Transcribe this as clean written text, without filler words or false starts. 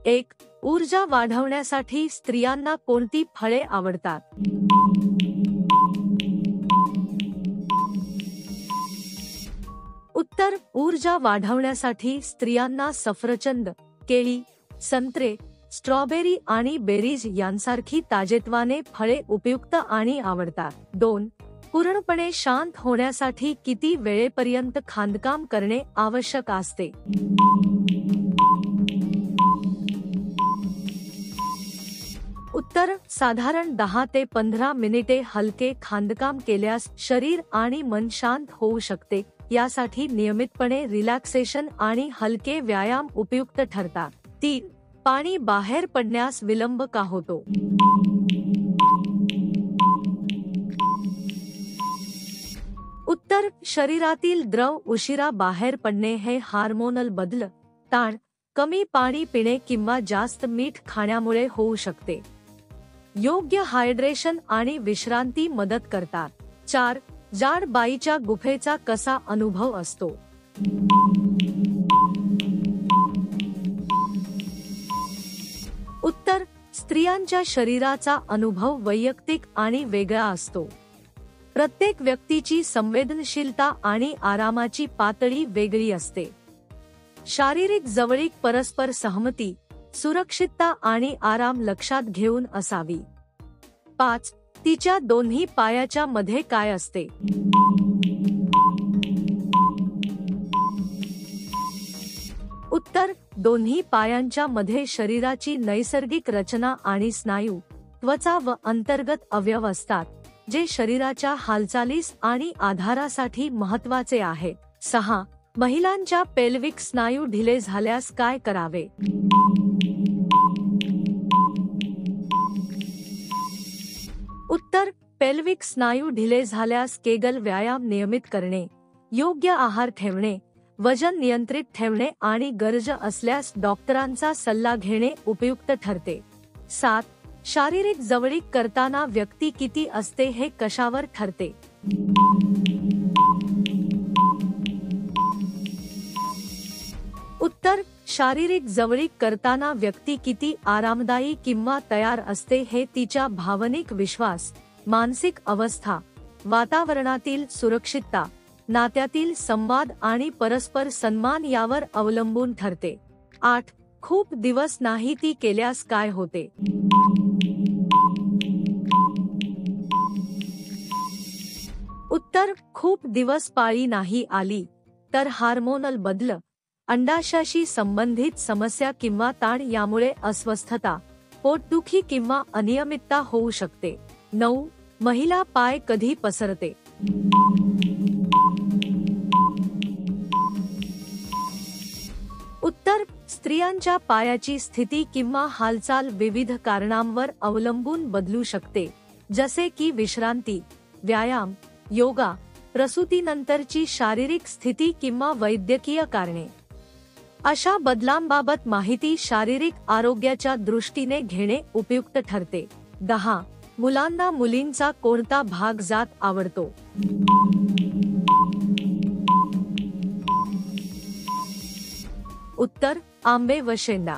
एक, ऊर्जा वाढवण्यासाठी स्त्रियांना कोणती फळे आवडतात? उत्तर, ऊर्जा वाढवण्यासाठी स्त्रियांना सफरचंद, केळी, संत्रे, स्ट्रॉबेरी आणि बेरीज यांसारखी ताजेतवाने फळे उपयुक्त आणि आवडतात. 2. पूर्णपणे शांत होण्यासाठी किती वेळेपर्यंत खांदकाम करणे आवश्यक असते? उत्तर, साधारण 10 ते 15 मिनिटे हलके खांदकाम केल्यास शरीर आणि मन शांत होऊ शकते. यासाठी नियमितपणे रिलॅक्सेशन आणि हलके व्यायाम उपयुक्त ठरतात. 3. पाणी बाहेर पडण्यास विलंब का होतो? उत्तर, शरीरातील द्रव उशिरा बाहेर पडणे हे हार्मोनल बदल, ताण, कमी पाणी पिणे किंवा जास्त मीठ खाण्यामुळे होऊ शकते. योग्य हायड्रेशन आणि विश्रांती मदत करतात. 4. जाड बाईच्या गुफेचा कसा अनुभव असतो? उत्तर, स्त्रियांच्या शरीराचा अनुभव वैयक्तिक आणि वेगळा असतो. प्रत्येक व्यक्तीची संवेदनशीलता आणि आरामाची पातळी वेगळी असते. शारीरिक जवळीक परस्पर सहमती, सुरक्षितता आणि आराम लक्षात घेऊन असावी. 5. तिच्या दोन्ही पायाच्या मध्ये काय असते? उत्तर, दोन्ही पायांच्या मध्ये शरीराची नैसर्गिक रचना आणि स्नायू, त्वचा व अंतर्गत अवयव असतात, जे शरीराच्या हालचालीस आणि आधारासाठी महत्त्वाचे आहेत. 6. महिलांच्या पेल्विक स्नायू ढिले झाल्यास काय करावे? उत्तर, पेल्विक स्नायू ढिले झाल्यास केगल व्यायाम नियमित करणे, योग्य आहार ठेवणे, वजन नियंत्रित ठेवणे आणि गरज असल्यास डॉक्टरांचा सल्ला घेणे उपयुक्त ठरते. 7. शारीरिक जवळीक करताना व्यक्ती किती असते हे कशावर ठरते? उत्तर, शारीरिक जवळीक करताना व्यक्ती किती आरामदायी किंवा तयार असते हे तिच्या भावनिक विश्वास, मानसिक अवस्था, वातावरणातील सुरक्षितता, नात्यातील संवाद आणि परस्पर सन्मान यावर अवलंबून ठरते. 8. खूप दिवस नाही ती केल्यास काय होते? उत्तर, खूप दिवस पाळी नाही आली तर हार्मोनल बदल, अंडाशयाशी संबंधित समस्या किंवा ताण यामुळे अस्वस्थता, पोटदुखी किंवा अनियमितता होऊ शकते. 9. महिला पाय कधी पसरते? उत्तर, स्त्रियांच्या पायाची स्थिती किंवा हालचाल विविध कारणांवर अवलंबून बदलू शकते, जसे की विश्रांती, व्यायाम, योगा, प्रसूतीनंतरची शारीरिक स्थिती किंवा वैद्यकीय कारणे. अशा बदलांबाबत माहिती शारीरिक आरोग्याच्या दृष्टीने घेणे उपयुक्त ठरते. 10. मुलांना मुलींचा कोणता भाग जात आवडतो? उत्तर, आंबे व शेंडा.